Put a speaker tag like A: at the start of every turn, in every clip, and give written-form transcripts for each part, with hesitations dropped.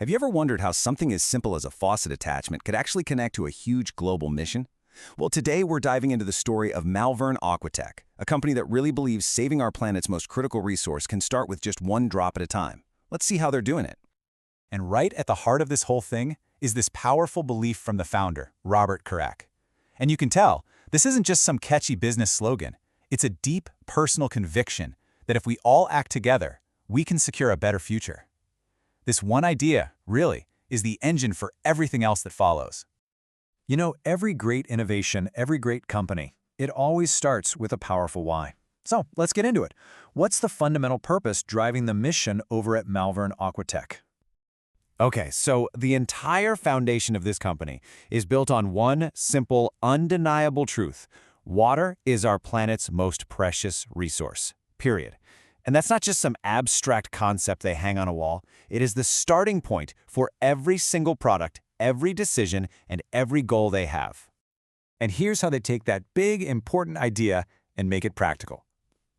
A: Have you ever wondered how something as simple as a faucet attachment could actually connect to a huge global mission? Well, today we're diving into the story of Malvern Aquatech, a company that really believes saving our planet's most critical resource can start with just one drop at a time. Let's see how they're doing it.
B: And right at the heart of this whole thing is this powerful belief from the founder, Robert Kurek. And you can tell, this isn't just some catchy business slogan. It's a deep, personal conviction that if we all act together, we can secure a better future. This one idea, really, is the engine for everything else that follows.
C: You know, every great innovation, every great company, it always starts with a powerful why. So let's get into it. What's the fundamental purpose driving the mission over at Malvern Aquatech?
D: Okay, so the entire foundation of this company is built on one simple, undeniable truth. Water is our planet's most precious resource, period. And that's not just some abstract concept they hang on a wall. It is the starting point for every single product, every decision, and every goal they have.
B: And here's how they take that big, important idea and make it practical.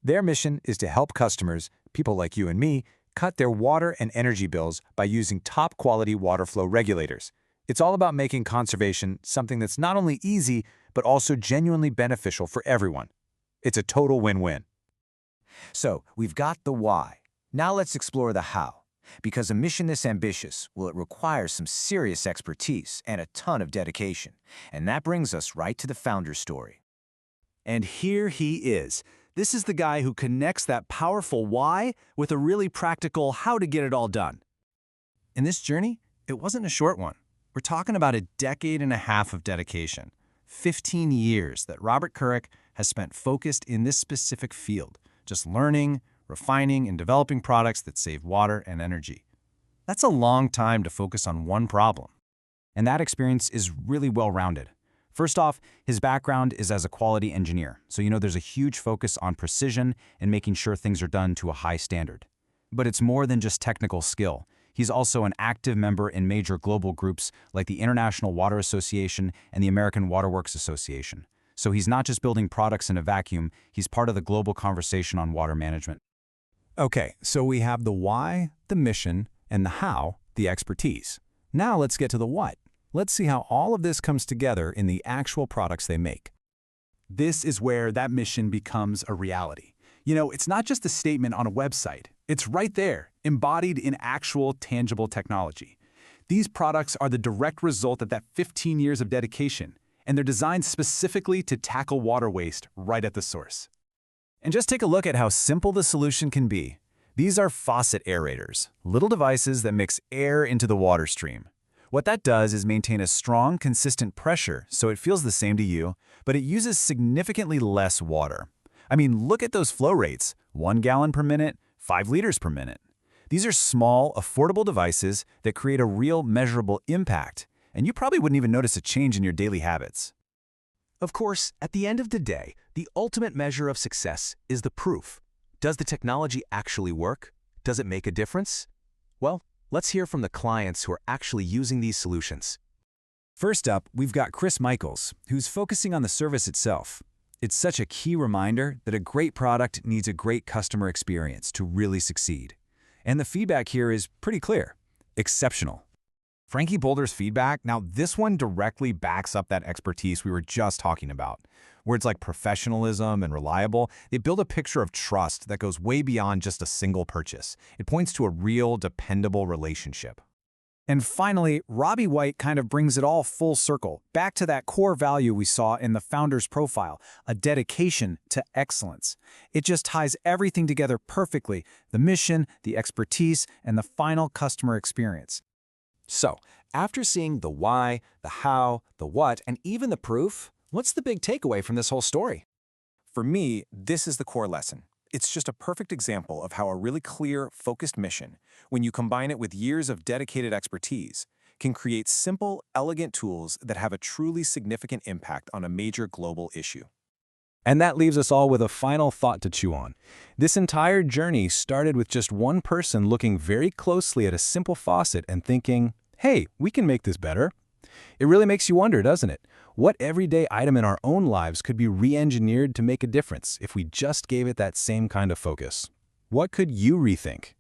B: Their mission is to help customers, people like you and me, cut their water and energy bills by using top-quality water flow regulators. It's all about making conservation something that's not only easy, but also genuinely beneficial for everyone. It's a total win-win.
E: So, we've got the why. Now let's explore the how. Because a mission this ambitious, well, it requires some serious expertise and a ton of dedication. And that brings us right to the founder's story.
A: And here he is. This is the guy who connects that powerful why with a really practical how to get it all done.
F: In this journey, it wasn't a short one. We're talking about a decade and a half of dedication. 15 years that Robert Kurek has spent focused in this specific field, just learning, refining, and developing products that save water and energy. That's a long time to focus on one problem.
D: And that experience is really well-rounded. First off, his background is as a quality engineer, so there's a huge focus on precision and making sure things are done to a high standard. But it's more than just technical skill. He's also an active member in major global groups like the International Water Association and the American Waterworks Association. So he's not just building products in a vacuum, he's part of the global conversation on water management.
B: Okay, so we have the why, the mission, and the how, the expertise. Now let's get to the what. Let's see how all of this comes together in the actual products they make.
C: This is where that mission becomes a reality. It's not just a statement on a website. It's right there, embodied in actual, tangible technology. These products are the direct result of that 15 years of dedication, and they're designed specifically to tackle water waste right at the source.
D: And just take a look at how simple the solution can be. These are faucet aerators, little devices that mix air into the water stream. What that does is maintain a strong, consistent pressure so it feels the same to you, but it uses significantly less water. I mean, look at those flow rates, 1 gallon per minute, 5 liters per minute. These are small, affordable devices that create a real, measurable impact, and you probably wouldn't even notice a change in your daily habits.
G: Of course, at the end of the day, the ultimate measure of success is the proof. Does the technology actually work? Does it make a difference? Well, let's hear from the clients who are actually using these solutions.
D: First up, we've got Chris Michaels, who's focusing on the service itself. It's such a key reminder that a great product needs a great customer experience to really succeed. And the feedback here is pretty clear. Exceptional.
B: Frankie Boulder's feedback, now this one directly backs up that expertise we were just talking about. Words like professionalism and reliable, they build a picture of trust that goes way beyond just a single purchase. It points to a real, dependable relationship.
C: And finally, Robbie White kind of brings it all full circle, back to that core value we saw in the founder's profile, a dedication to excellence. It just ties everything together perfectly, the mission, the expertise, and the final customer experience.
G: So, after seeing the why, the how, the what, and even the proof, what's the big takeaway from this whole story?
E: For me, this is the core lesson. It's just a perfect example of how a really clear, focused mission, when you combine it with years of dedicated expertise, can create simple, elegant tools that have a truly significant impact on a major global issue.
B: And that leaves us all with a final thought to chew on. This entire journey started with just one person looking very closely at a simple faucet and thinking, hey, we can make this better. It really makes you wonder, doesn't it? What everyday item in our own lives could be re-engineered to make a difference if we just gave it that same kind of focus? What could you rethink?